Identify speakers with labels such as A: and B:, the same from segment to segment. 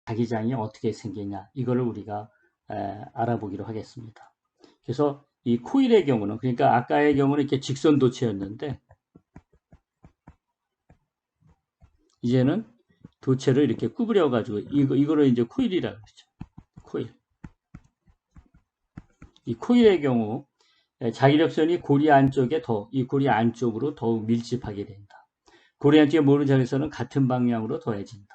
A: 자기장이 어떻게 생기냐 이거를 우리가 알아보기로 하겠습니다. 그래서 이 코일의 경우는 그러니까 아까의 경우는 이렇게 직선 도체였는데 이제는 도체를 이렇게 구부려 가지고 이거를 이제 코일이라고 그러죠. 코일. 이 코일의 경우 자기력선이 고리 안쪽에 이 고리 안쪽으로 더욱 밀집하게 된다. 고리 안쪽에 모르는 점에서는 같은 방향으로 더해진다.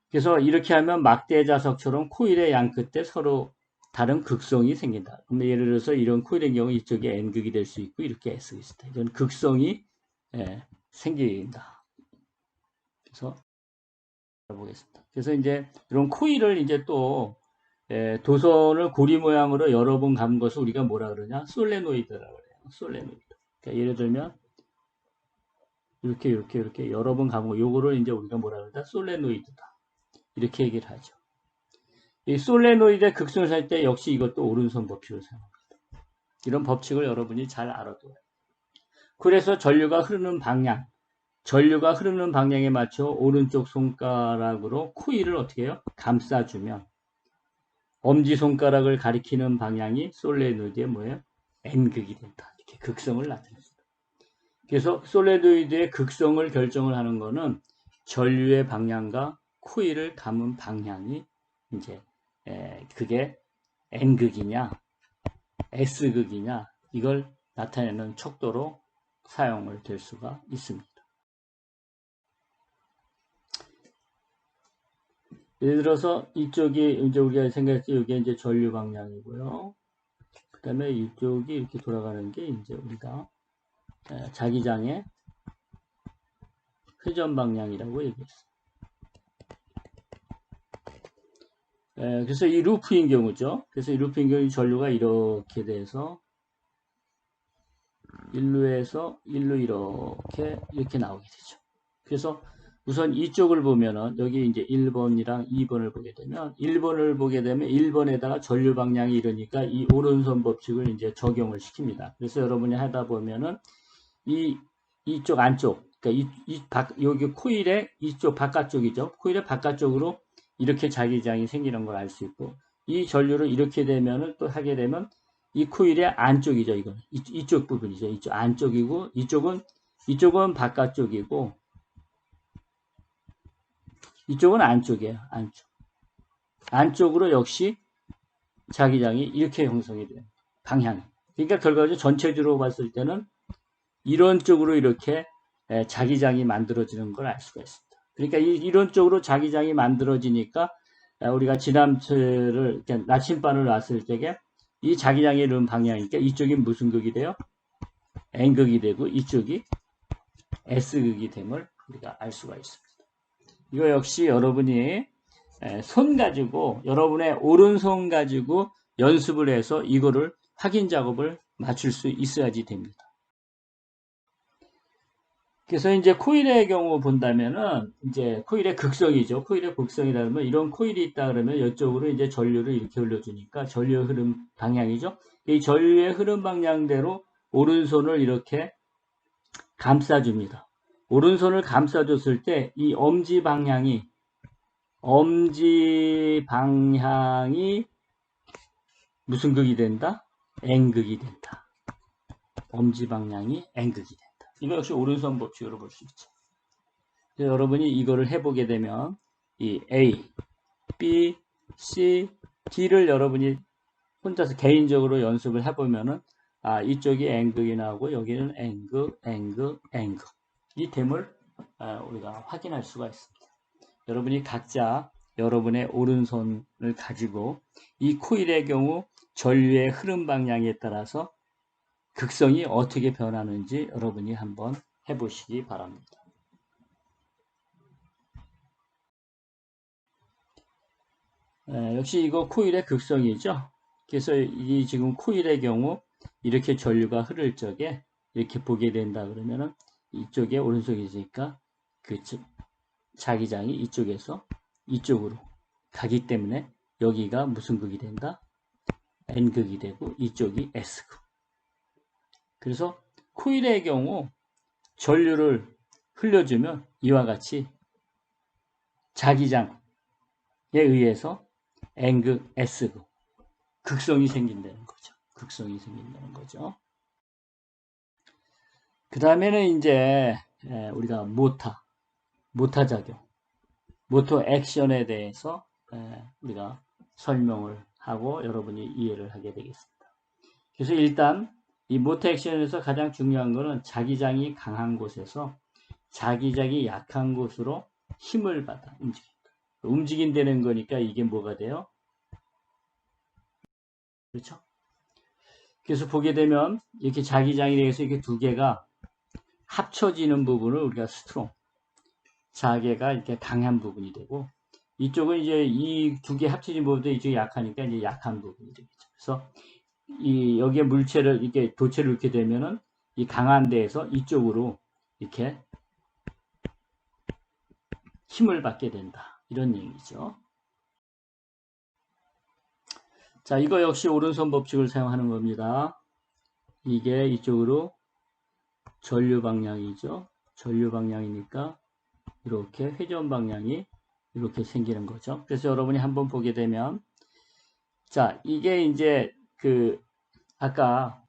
A: 그래서 이렇게 하면 막대 자석처럼 코일의 양 끝에 서로 다른 극성이 생긴다. 근데 예를 들어서 이런 코일의 경우 이쪽에 N극이 될 수 있고 이렇게 S극이 있다. 이런 극성이 생긴다. 그래서 보겠습니다. 그래서 이제 이런 코일을 이제 또 도선을 고리 모양으로 여러 번 감은 것을 우리가 뭐라 그러냐? 솔레노이드라고 그래요. 솔레노이드. 그러니까 예를 들면 이렇게 여러 번 감은 거 요거를 이제 우리가 뭐라 그러냐? 솔레노이드다. 이렇게 얘기를 하죠. 이 솔레노이드의 극성을 살 때 역시 이것도 오른손 법칙을 사용합니다. 이런 법칙을 여러분이 잘 알아둬요. 그래서 전류가 흐르는 방향에 맞춰 오른쪽 손가락으로 코일을 어떻게 해요? 감싸주면 엄지손가락을 가리키는 방향이 솔레노이드의 뭐예요? N극이 된다. 이렇게 극성을 나타냅니다. 그래서 솔레노이드의 극성을 결정을 하는 거는 전류의 방향과 코일을 감은 방향이 이제 그게 N극이냐 S극이냐 이걸 나타내는 척도로 사용을 될 수가 있습니다. 예를 들어서 이쪽이 이제 우리가 생각했을 때 이게 이제 전류 방향이고요. 그 다음에 이쪽이 이렇게 돌아가는 게 이제 우리가 자기장의 회전 방향이라고 얘기했어요. 그래서 이 루프인 경우죠. 그래서 이 루프인 경우 전류가 이렇게 돼서 1루에서 1루 이렇게 나오게 되죠. 그래서 우선 이쪽을 보면은 여기 이제 1번이랑 2번을 보게 되면 1번에다가 전류 방향이 이러니까 이 오른손 법칙을 이제 적용을 시킵니다. 그래서 여러분이 하다 보면은 이쪽 안쪽 그러니까 여기 코일의 이쪽 바깥쪽이죠. 코일의 바깥쪽으로 이렇게 자기장이 생기는 걸 알 수 있고 이 전류를 이렇게 되면은 또 하게 되면 이 코일의 안쪽이죠. 이건 이쪽 부분이죠. 이쪽 안쪽이고 이쪽은 바깥쪽이고 이쪽은 안쪽이에요. 안쪽으로 역시 자기장이 이렇게 형성이 돼요. 방향. 그러니까 결과적으로 전체적으로 봤을 때는 이런 쪽으로 이렇게 자기장이 만들어지는 걸 알 수가 있습니다. 그러니까 이런 쪽으로 자기장이 만들어지니까 우리가 진함체를 나침반을 놨을 때에 이 자기장이 이런 방향이니까 이쪽이 무슨 극이 돼요? N극이 되고 이쪽이 S극이 됨을 우리가 알 수가 있습니다. 이거 역시 여러분이 손 가지고 여러분의 오른손 가지고 연습을 해서 이거를 확인 작업을 맞출 수 있어야지 됩니다. 그래서 이제 코일의 경우 본다면은 이제 코일의 극성이죠. 코일의 극성이라면 이런 코일이 있다 그러면 이쪽으로 이제 전류를 이렇게 흘려주니까 전류의 흐름 방향이죠. 이 전류의 흐름 방향대로 오른손을 이렇게 감싸줍니다. 오른손을 감싸줬을 때 이 엄지 방향이 무슨 극이 된다? N극이 된다. 엄지 방향이 N극이 된다. 이거 역시 오른손 법칙으로 볼 수 있죠. 여러분이 이거를 해보게 되면 이 A, B, C, D를 여러분이 혼자서 개인적으로 연습을 해보면은 이쪽이 N극이 나오고 여기는 N극, N극, N극 이 됨을 우리가 확인할 수가 있습니다. 여러분이 각자 여러분의 오른손을 가지고 이 코일의 경우 전류의 흐름 방향에 따라서 극성이 어떻게 변하는지 여러분이 한번 해보시기 바랍니다. 역시 이거 코일의 극성이죠. 그래서 이 지금 코일의 경우 이렇게 전류가 흐를 적에 이렇게 보게 된다 그러면은 이쪽에 오른쪽이 있으니까 그 자기장이 이쪽에서 이쪽으로 가기 때문에 여기가 무슨 극이 된다? N극이 되고 이쪽이 S극. 그래서 코일의 경우 전류를 흘려주면 이와 같이 자기장 의해서 N극, S극, 극성이 생긴다는 거죠. 극성이 생긴다는 거죠. 그 다음에는 이제 우리가 모타 작용, 모터 액션에 대해서 우리가 설명을 하고 여러분이 이해를 하게 되겠습니다. 그래서 일단 이 모터 액션에서 가장 중요한 것은 자기장이 강한 곳에서 자기장이 약한 곳으로 힘을 받아 움직인다. 움직인다는 거니까 이게 뭐가 돼요? 그렇죠? 그래서 보게 되면 이렇게 자기장에 대해서 이렇게 두 개가 합쳐지는 부분을 우리가 스트롱, 자개가 이렇게 강한 부분이 되고, 이쪽은 이제 이 두 개 합쳐진 부분도 이쪽이 약하니까 이제 약한 부분이 되겠죠. 그래서 이 여기에 물체를 이렇게 도체를 이렇게 되면은 이 강한 데에서 이쪽으로 이렇게 힘을 받게 된다. 이런 얘기죠. 자, 이거 역시 오른손 법칙을 사용하는 겁니다. 이게 이쪽으로 전류 방향이죠. 전류 방향이니까 이렇게 회전 방향이 이렇게 생기는 거죠. 그래서 여러분이 한번 보게 되면, 자, 이게 이제 아까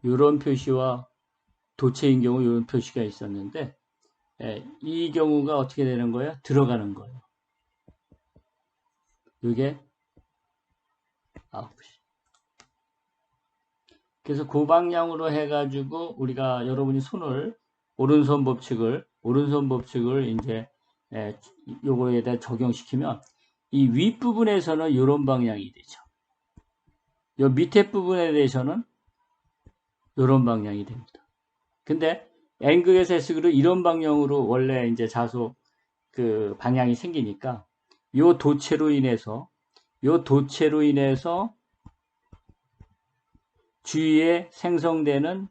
A: 이런 표시와 도체인 경우 이런 표시가 있었는데, 이 경우가 어떻게 되는 거예요? 들어가는 거예요. 이게 아웃풋이. 그래서 그 방향으로 해가지고 우리가 여러분이 오른손 법칙을 이제 요거에다 적용시키면 이 윗부분에서는 이런 방향이 되죠. 요 밑에 부분에 대해서는 이런 방향이 됩니다. 근데 N극에서 S극으로 이런 방향으로 원래 이제 자속 방향이 생기니까 요 도체로 인해서 주위에 생성되는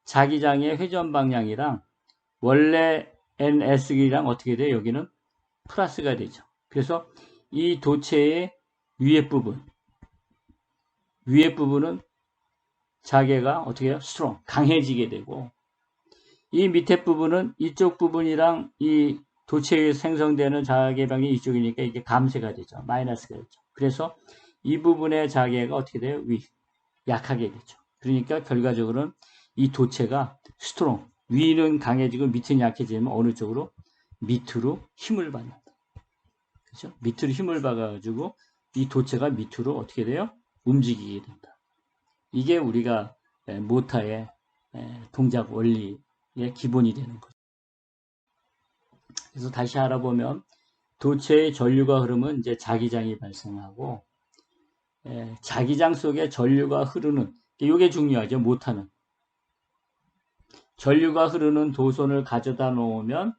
A: 자기장의 회전 방향이랑 원래 NS극이랑 어떻게 돼요? 여기는 플러스가 되죠. 그래서 이 도체의 위에 부분은 자개가 어떻게 해요? 스트롱, 강해지게 되고, 이 밑에 부분은 이쪽 부분이랑 이 도체에 생성되는 자개방이 이쪽이니까 이게 감쇄가 되죠. 마이너스가 되죠. 그래서 이 부분의 자개가 어떻게 돼요? 약하게 되죠. 그러니까 결과적으로는 이 도체가 스트롱, 위는 강해지고 밑은 약해지면 어느 쪽으로? 밑으로 힘을 받는다. 그렇죠? 밑으로 힘을 받아가지고 이 도체가 밑으로 어떻게 돼요? 움직이게 된다. 이게 우리가 모터의 동작 원리의 기본이 되는 거죠. 그래서 다시 알아보면 도체의 전류가 흐르면 이제 자기장이 발생하고, 자기장 속에 전류가 흐르는, 이게 중요하죠. 모터는 전류가 흐르는 도선을 가져다 놓으면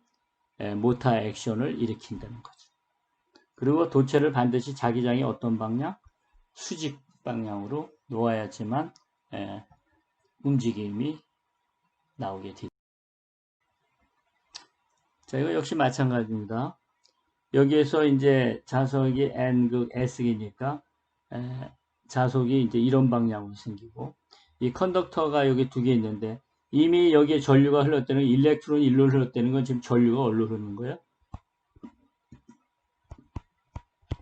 A: 모터 액션을 일으킨다는 거죠. 그리고 도체를 반드시 자기장이 어떤 방향? 수직 방향으로 놓아야지만 움직임이 나오게 됩니다. 자, 이거 역시 마찬가지입니다. 여기에서 이제 자석이 N극 S극이니까 자석이 이제 이런 방향으로 생기고, 이 컨덕터가 여기 두 개 있는데 이미 여기에 전류가 흘렀다는, 일렉트론이 일로 흘렀다는 건 지금 전류가 어디로 흐르는 거예요?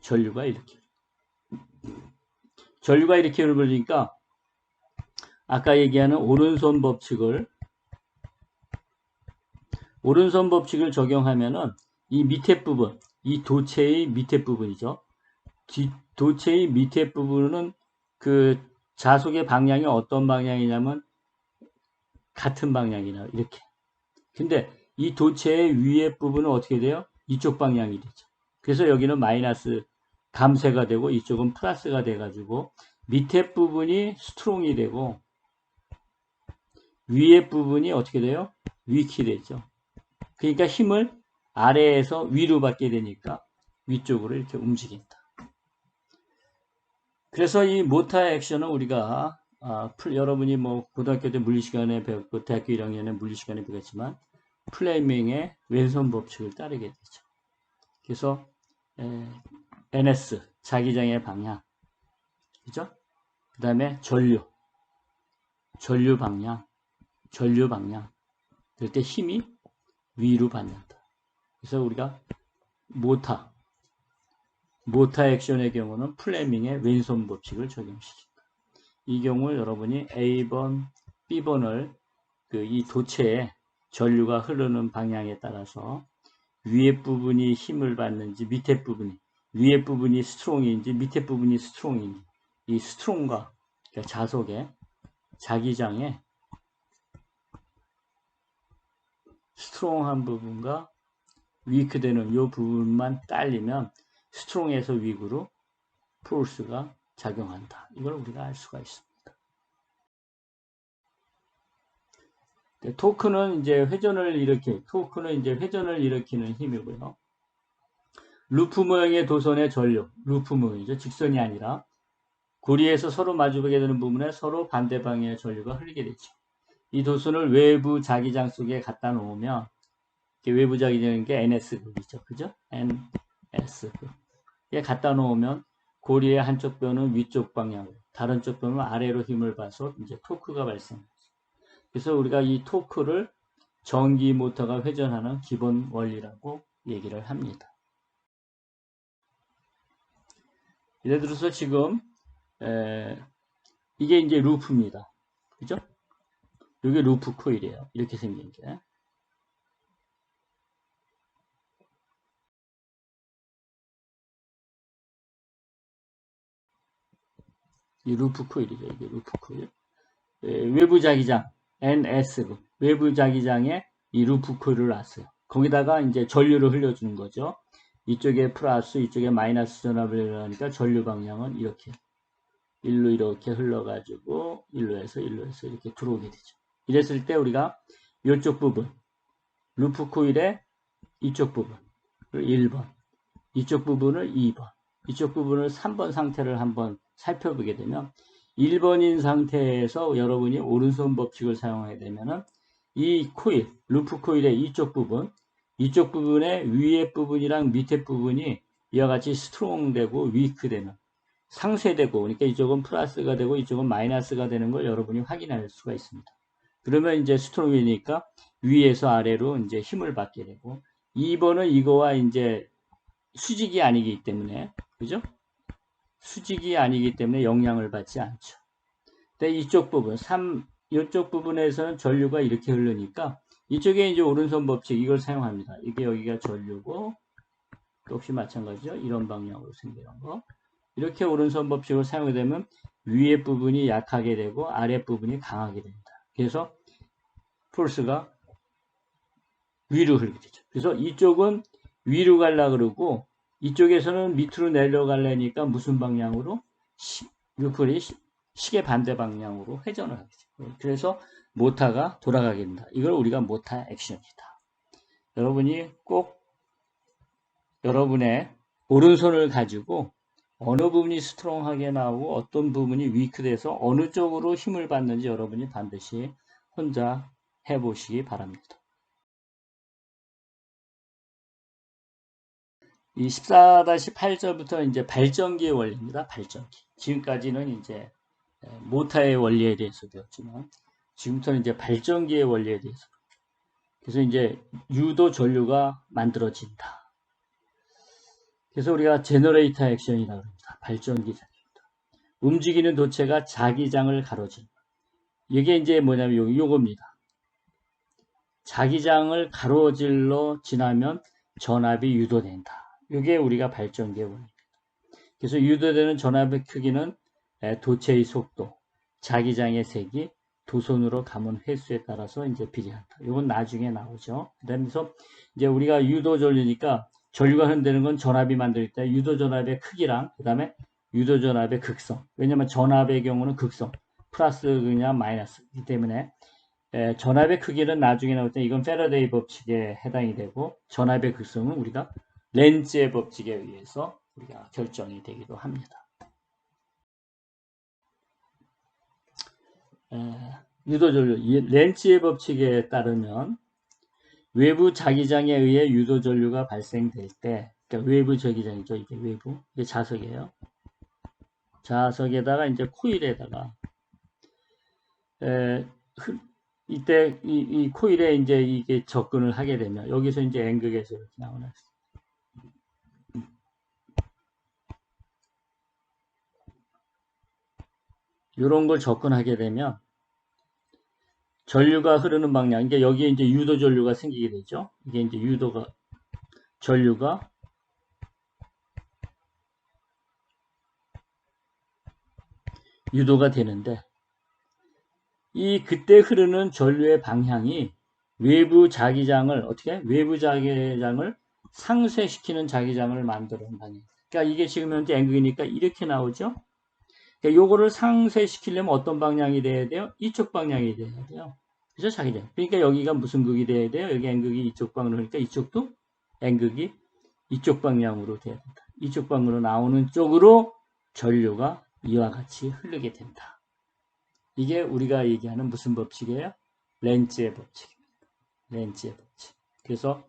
A: 전류가 이렇게 흐르니까 아까 얘기하는 오른손 법칙을 적용하면은 이 밑에 부분, 이 도체의 밑에 부분이죠. 도체의 밑에 부분은 자속의 방향이 어떤 방향이냐면 같은 방향이나 이렇게. 근데 이 도체의 위에 부분은 어떻게 돼요? 이쪽 방향이 되죠. 그래서 여기는 마이너스 감쇄가 되고 이쪽은 플러스가 돼가지고 밑에 부분이 스트롱이 되고 위에 부분이 어떻게 돼요? 위키 되죠. 그러니까 힘을 아래에서 위로 받게 되니까 위쪽으로 이렇게 움직인다. 그래서 이 모터 액션은 우리가 여러분이 뭐 고등학교 때 물리 시간에 배웠고 대학교 1학년에 물리 시간에 배웠지만 플레밍의 왼손 법칙을 따르게 되죠. 그래서 NS 자기장의 방향, 그죠? 그 다음에 전류 방향, 그럴 때 힘이 위로 받는다. 그래서 우리가 모타 액션의 경우는 플레밍의 왼손 법칙을 적용시킨다. 이 경우 여러분이 A번, B번을 이 도체의 전류가 흐르는 방향에 따라서 위에 부분이 힘을 받는지 밑에 부분이 위에 부분이 스트롱인지 밑에 부분이 스트롱인지 이 스트롱과 그러니까 자석의 자기장에 스트롱한 부분과 위크되는 이 부분만 딸리면 스트롱에서 위크로 포스가 작용한다. 이걸 우리가 알 수가 있습니다. 토크는 이제 회전을 일으키는 힘이고요. 루프 모형의 도선의 전류, 루프 모형이죠. 직선이 아니라 고리에서 서로 마주보게 되는 부분에 서로 반대 방향의 전류가 흘리게 되죠. 이 도선을 외부 자기장 속에 갖다 놓으면 외부 자기장인 게 NS극이죠. 그죠? NS극. 에 갖다 놓으면 고리의 한쪽 뼈는 위쪽 방향으로, 다른 쪽 뼈는 아래로 힘을 봐서 이제 토크가 발생하죠. 그래서 우리가 이 토크를 전기 모터가 회전하는 기본 원리라고 얘기를 합니다. 예를 들어서 지금 이게 이제 루프입니다. 그죠? 이게 루프 코일이에요. 이렇게 생긴 게. 이 루프 코일이죠. 이게 루프 코일. 외부 자기장 NS 외부 자기장에 이 루프 코일을 놨어요. 거기다가 이제 전류를 흘려주는 거죠. 이쪽에 플러스, 이쪽에 마이너스 전압을 하니까 전류 방향은 이렇게 일로 이렇게 흘러가지고 일로 해서 이렇게 들어오게 되죠. 이랬을 때 우리가 이쪽 부분 루프 코일의 이쪽 부분을 1번, 이쪽 부분을 2번, 이쪽 부분을 3번 상태를 한번 살펴보게 되면 1번인 상태에서 여러분이 오른손 법칙을 사용하게 되면은 이 코일, 루프 코일의 이쪽 부분의 위에 부분이랑 밑에 부분이 이와 같이 스트롱되고 위크되는 상쇄되고, 그러니까 이쪽은 플러스가 되고 이쪽은 마이너스가 되는 걸 여러분이 확인할 수가 있습니다. 그러면 이제 스트롱이니까 위에서 아래로 이제 힘을 받게 되고, 2번은 이거와 이제 수직이 아니기 때문에, 그죠? 수직이 아니기 때문에 영향을 받지 않죠. 근데 이쪽 부분, 이쪽 부분에서는 전류가 이렇게 흐르니까 이쪽에 이제 오른손 법칙 이걸 사용합니다. 이게 여기가 전류고, 역시 마찬가지죠. 이런 방향으로 생기는 거. 이렇게 오른손 법칙을 사용하게 되면 위에 부분이 약하게 되고 아래 부분이 강하게 됩니다. 그래서 폴스가 위로 흐르게 되죠. 그래서 이쪽은 위로 가려 그러고 이쪽에서는 밑으로 내려가려니까 무슨 방향으로? 루플이 시계 반대 방향으로 회전을 하게 돼요. 그래서 모터가 돌아가게 됩니다. 이걸 우리가 모터 액션이다. 여러분이 꼭 여러분의 오른손을 가지고 어느 부분이 스트롱하게 나오고 어떤 부분이 위크돼서 어느 쪽으로 힘을 받는지 여러분이 반드시 혼자 해보시기 바랍니다. 이 14-8절부터 이제 발전기의 원리입니다. 발전기. 지금까지는 이제 모터의 원리에 대해서 배웠지만 지금부터는 이제 발전기의 원리에 대해서. 그래서 이제 유도 전류가 만들어진다. 그래서 우리가 제너레이터 액션이라고 합니다. 발전기 전류입니다. 움직이는 도체가 자기장을 가로진. 이게 이제 뭐냐면 요겁니다. 자기장을 가로질러 지나면 전압이 유도된다. 이게 우리가 발전기의 원리입니다. 그래서 유도되는 전압의 크기는 도체의 속도, 자기장의 색이, 도선으로 감은 횟수에 따라서 이제 비례한다. 이건 나중에 나오죠. 그다음에서 이제 우리가 유도 전류니까 전류가 흐른다는 건 전압이 만들 때 유도 전압의 크기랑 그다음에 유도 전압의 극성. 왜냐하면 전압의 경우는 극성, 플러스 그냥 마이너스이기 때문에 전압의 크기는 나중에 나올 때 이건 패러데이 법칙에 해당이 되고 전압의 극성은 우리가 렌즈의 법칙에 의해서 우리가 결정이 되기도 합니다. 유도전류, 렌즈의 법칙에 따르면 외부 자기장에 의해 유도전류가 발생될 때, 그러니까 외부 자기장이죠. 이게 외부, 이게 자석이에요. 자석에다가 이제 코일에다가 이때 이 코일에 이제 이게 접근을 하게 되면 여기서 이제 N극에서 이렇게 나오는 이런 걸 접근하게 되면 전류가 흐르는 방향, 그러니까 여기에 이제 유도 전류가 생기게 되죠. 이게 이제 전류가 유도가 되는데, 그때 흐르는 전류의 방향이 외부 자기장을 상쇄시키는 자기장을 만드는 방향. 그러니까 이게 지금 현재 N극이니까 이렇게 나오죠. 그러니까 요거를 상쇄시키려면 어떤 방향이 돼야 돼요? 이쪽 방향이 돼야 돼요. 그죠? 자기장. 그러니까 여기가 무슨 극이 돼야 돼요? 여기 N극이 이쪽 방향이니까 이쪽도 N극이 이쪽 방향으로 돼야 된다. 이쪽 방향으로 나오는 쪽으로 전류가 이와 같이 흐르게 된다. 이게 우리가 얘기하는 무슨 법칙이에요? 렌츠의 법칙입니다. 렌츠의 법칙. 그래서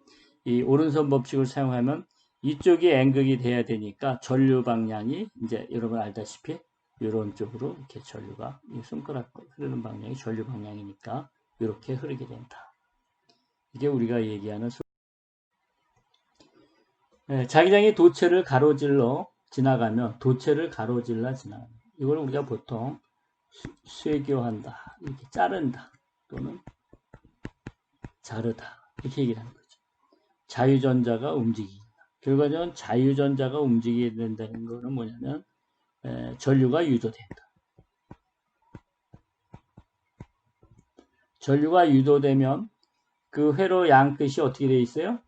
A: 이 오른손 법칙을 사용하면 이쪽이 N극이 돼야 되니까 전류 방향이 이제 여러분 알다시피 이런 쪽으로 이렇게 전류가 손가락 흐르는 방향이 전류 방향이니까 이렇게 흐르게 된다. 이게 우리가 얘기하는 자기장이 도체를 가로질러 지나가면 이걸 우리가 보통 쇄교한다, 이렇게 자른다 또는 자르다 이렇게 얘기를 하는 거죠. 자유전자가 움직이다. 결과적으로 자유전자가 움직이게 된다는 것은 뭐냐면 전류가 유도된다. 전류가 유도되면 그 회로 양 끝이 어떻게 되어 있어요?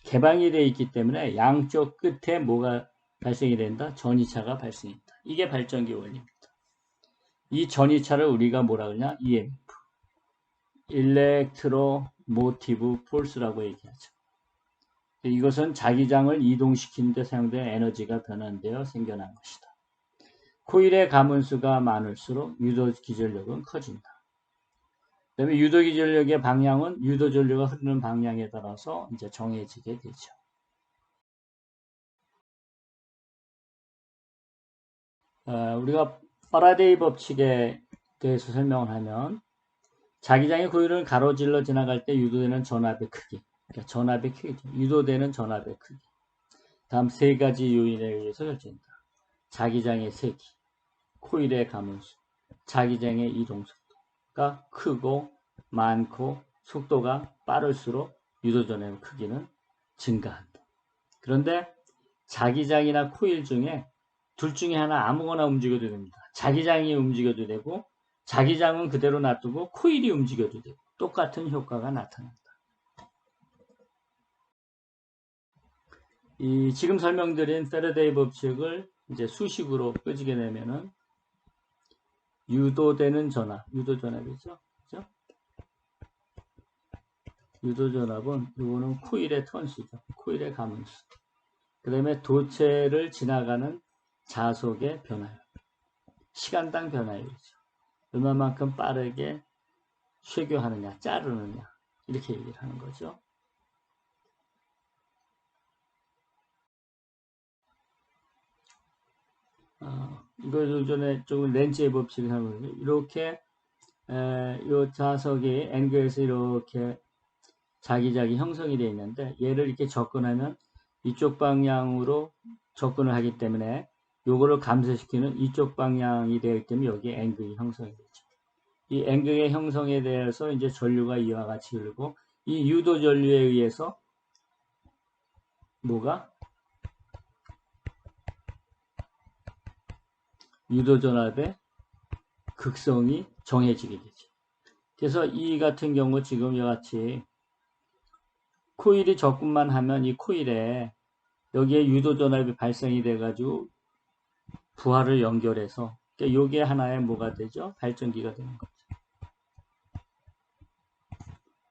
A: 개방이 되어 있기 때문에 양쪽 끝에 뭐가 발생이 된다? 전이차가 발생한다. 이게 발전기 원리입니다. 이 전이차를 우리가 뭐라 그러냐? EMF, 일렉트로모티브 폴스라고 얘기하죠. 이것은 자기장을 이동시키는 데 사용된 에너지가 변환되어 생겨난 것이다. 코일의 가문수가 많을수록 유도 기전력은 커진다. 그 다음에 유도 기전력의 방향은 유도 전류가 흐르는 방향에 따라서 이제 정해지게 되죠. 우리가 파라데이 법칙에 대해서 설명을 하면 자기장의 코일을 가로질러 지나갈 때 유도되는 전압의 크기, 그러니까 전압의 크기죠. 유도되는 전압의 크기. 다음 세 가지 요인에 의해서 결정된다. 자기장의 세기, 코일의 가문수, 자기장의 이동속도가 크고 많고 속도가 빠를수록 유도전압의 크기는 증가한다. 그런데 자기장이나 코일 중에 둘 중에 하나 아무거나 움직여도 됩니다. 자기장이 움직여도 되고 자기장은 그대로 놔두고 코일이 움직여도 되고 똑같은 효과가 나타난다. 이 지금 설명드린 패러데이 법칙을 이제 수식으로 끄지게 되면은 유도되는 전압, 유도전압이죠. 그죠? 유도전압은 이거는 코일의 턴수죠. 코일의 가문수. 그 다음에 도체를 지나가는 자속의 변화율. 시간당 변화율이죠. 얼마만큼 빠르게 쇄교하느냐, 자르느냐, 이렇게 얘기를 하는 거죠. 이거 전에 조금 렌즈의 법칙을 하는 거죠. 이렇게, 이 자석이 앵글에서 이렇게 자기장이 형성이 되어 있는데, 얘를 이렇게 접근하면 이쪽 방향으로 접근을 하기 때문에 요거를 감소시키는 이쪽 방향이 되어 있기 때문에 여기에 앵글이 형성이 되죠. 이 앵글의 형성에 대해서 이제 전류가 이와 같이 흐르고 이 유도 전류에 의해서 뭐가? 유도 전압의 극성이 정해지게 되죠. 그래서 이 같은 경우 지금 이와 같이 코일이 접근만 하면 이 코일에 여기에 유도 전압이 발생이 돼 가지고 부하를 연결해서 그러니까 요게 하나의 뭐가 되죠? 발전기가 되는 거죠.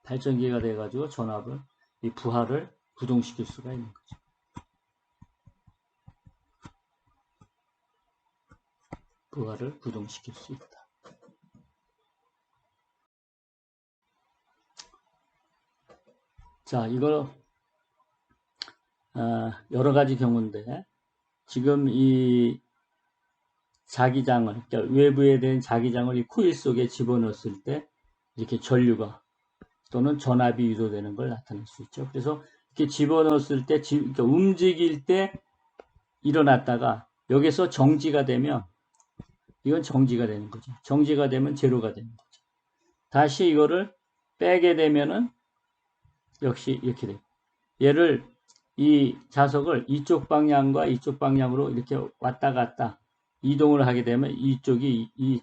A: 발전기가 돼 가지고 전압을 이 부하를 구동시킬 수가 있는 거죠. 부하를 구동시킬 수 있다. 자, 이거 여러 가지 경우인데 지금 이 자기장을, 그러니까 외부에 된 자기장을 이 코일 속에 집어넣었을 때 이렇게 전류가 또는 전압이 유도되는 걸 나타낼 수 있죠. 그래서 이렇게 집어넣었을 때, 그러니까 움직일 때 일어났다가 여기서 정지가 되면 이건 정지가 되는 거죠. 정지가 되면 제로가 되는 거죠. 다시 이거를 빼게 되면은 역시 이렇게 돼요. 얘를 이 자석을 이쪽 방향과 이쪽 방향으로 이렇게 왔다 갔다 이동을 하게 되면 이쪽이 이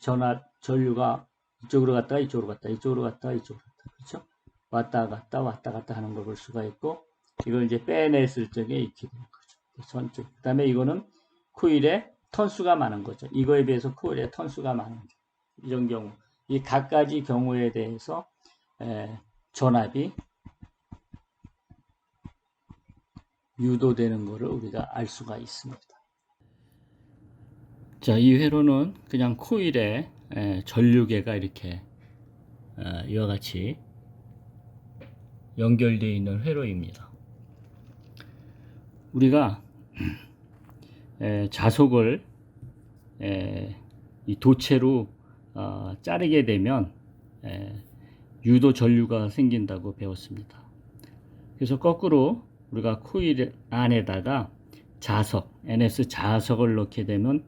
A: 전류가 이쪽으로 갔다가 이쪽으로 갔다 이쪽으로 갔다가 이쪽으로 갔다 그렇죠? 왔다 갔다 하는 걸 볼 수가 있고 이걸 이제 빼냈을 적에 이렇게 되는 거죠. 전쪽. 그 다음에 이거는 코일의 턴수가 많은 거죠. 이거에 비해서 코일의 턴수가 많은 거죠. 이런 경우 이 각가지 경우에 대해서 전압이 유도되는 것을 우리가 알 수가 있습니다. 자, 이 회로는 그냥 코일에 전류계가 이렇게 이와 같이 연결되어 있는 회로입니다. 우리가 자석을 이 도체로 자르게 되면 유도 전류가 생긴다고 배웠습니다. 그래서 거꾸로 우리가 코일 안에다가 자석, NS 자석을 넣게 되면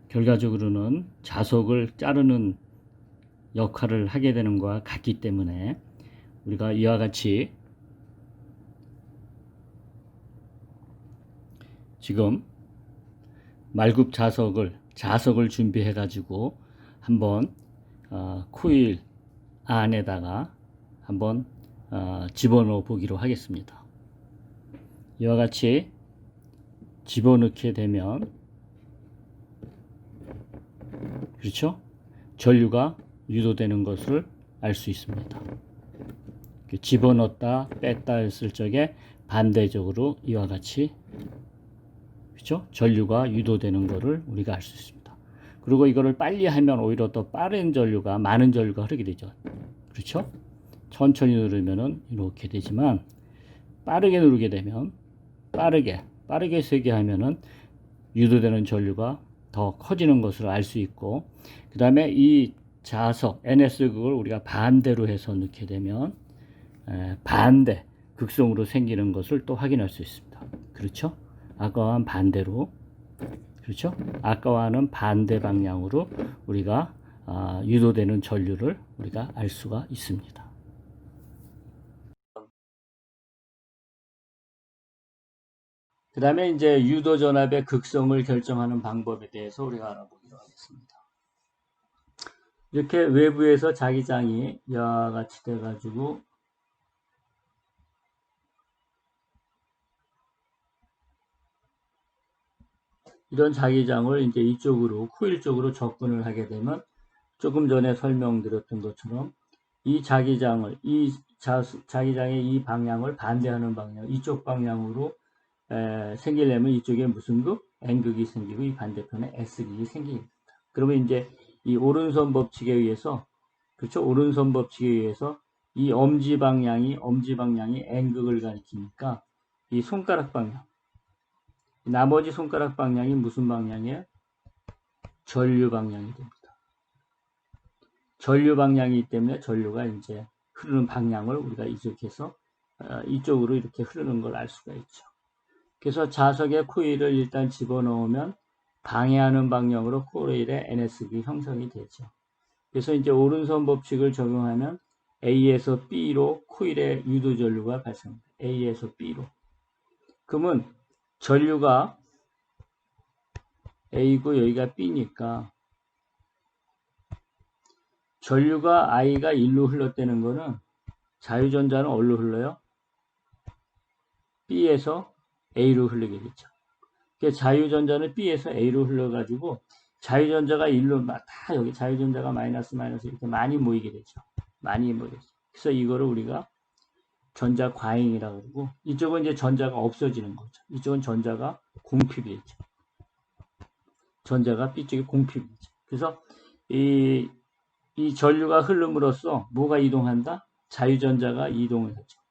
A: 결과적으로는 자석을 자르는 역할을 하게 되는 것과 같기 때문에 우리가 이와 같이 지금 말굽 자석을 준비해 가지고 한번 코일 안에다가 한번 집어넣어 보기로 하겠습니다. 이와 같이 집어넣게 되면 그렇죠? 전류가 유도되는 것을 알 수 있습니다. 집어넣었다 뺐다 했을 적에 반대적으로 이와 같이 그렇죠? 전류가 유도되는 것을 우리가 알 수 있습니다. 그리고 이거를 빨리 하면 오히려 더 빠른 전류가 많은 전류가 흐르게 되죠. 그렇죠? 천천히 누르면은 이렇게 되지만 빠르게 누르게 되면 빠르게 세게 하면은 유도되는 전류가 더 커지는 것을 알 수 있고 그 다음에 이 자석 NS 그걸 우리가 반대로 해서 넣게 되면 반대 극성으로 생기는 것을 또 확인할 수 있습니다. 그렇죠? 아까와는 반대로 그렇죠? 아까와는 반대 방향으로 우리가 유도되는 전류를 우리가 알 수가 있습니다. 그 다음에 이제 유도 전압의 극성을 결정하는 방법에 대해서 우리가 알아보기로 하겠습니다. 이렇게 외부에서 자기장이 이와 같이 돼가지고 이런 자기장을 이제 이쪽으로 코일 쪽으로 접근을 하게 되면 조금 전에 설명드렸던 것처럼 이 자기장을 자기장의 이 방향을 반대하는 방향 이쪽 방향으로 생기려면 이쪽에 무슨 극? N극이 생기고 이 반대편에 S극이 생깁니다. 그러면 이제 이 오른손 법칙에 의해서 그렇죠? 오른손 법칙에 의해서 이 엄지 방향이 N극을 가리키니까 이 손가락 방향 나머지 손가락 방향이 무슨 방향이에요? 전류 방향이 됩니다. 전류 방향이기 때문에 전류가 이제 흐르는 방향을 우리가 이쪽에서 이쪽으로 이렇게 흐르는 걸 알 수가 있죠. 그래서 자석에 코일을 일단 집어넣으면 방해하는 방향으로 코일의 NS극이 형성이 되죠. 그래서 이제 오른손 법칙을 적용하면 A에서 B로 코일의 유도 전류가 발생합니다. A에서 B로. 그러면 전류가 A고 여기가 B니까 전류가 I가 1로 흘렀다는 거는 자유전자는 어디로 흘러요? B에서 A로 흘리게 되죠. 자유전자는 B에서 A로 흘러가지고 자유전자가 1로 다 여기 자유전자가 마이너스 이렇게 많이 모이게 되죠. 많이 모이게 되죠. 그래서 이거를 우리가 전자 과잉이라고 그러고 이쪽은 이제 전자가 없어지는 거죠. 이쪽은 전자가 공핍이 되죠. 전자가 B쪽에 공핍이 되죠. 그래서 이 전류가 흐름으로써 뭐가 이동한다? 자유전자가 이동을 하죠.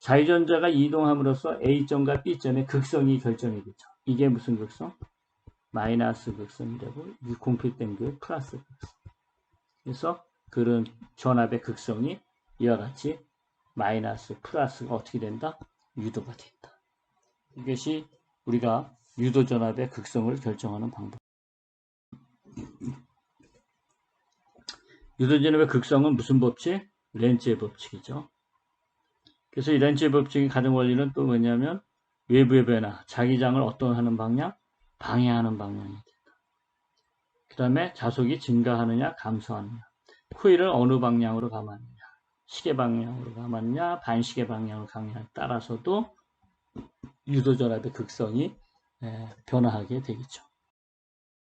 A: 자유전자가 이동함으로써 A점과 B점의 극성이 결정이 되죠. 이게 무슨 극성? 마이너스 극성이 되고 이 공핍된 게 플러스 극성. 그래서 그런 전압의 극성이 이와 같이 마이너스 플러스가 어떻게 된다? 유도가 된다. 이것이 우리가 유도 전압의 극성을 결정하는 방법. 유도전압의 극성은 무슨 법칙? 렌츠의 법칙이죠. 그래서 이 렌츠의 법칙의 가정 원리는 또 뭐냐면 외부의 변화, 자기장을 어떤 하는 방향? 방해하는 방향이 된다. 그 다음에 자속이 증가하느냐 감소하느냐, 코일을 어느 방향으로 감았느냐, 시계 방향으로 감았느냐 반시계 방향으로 감느냐에 따라서도 유도전압의 극성이 변화하게 되겠죠.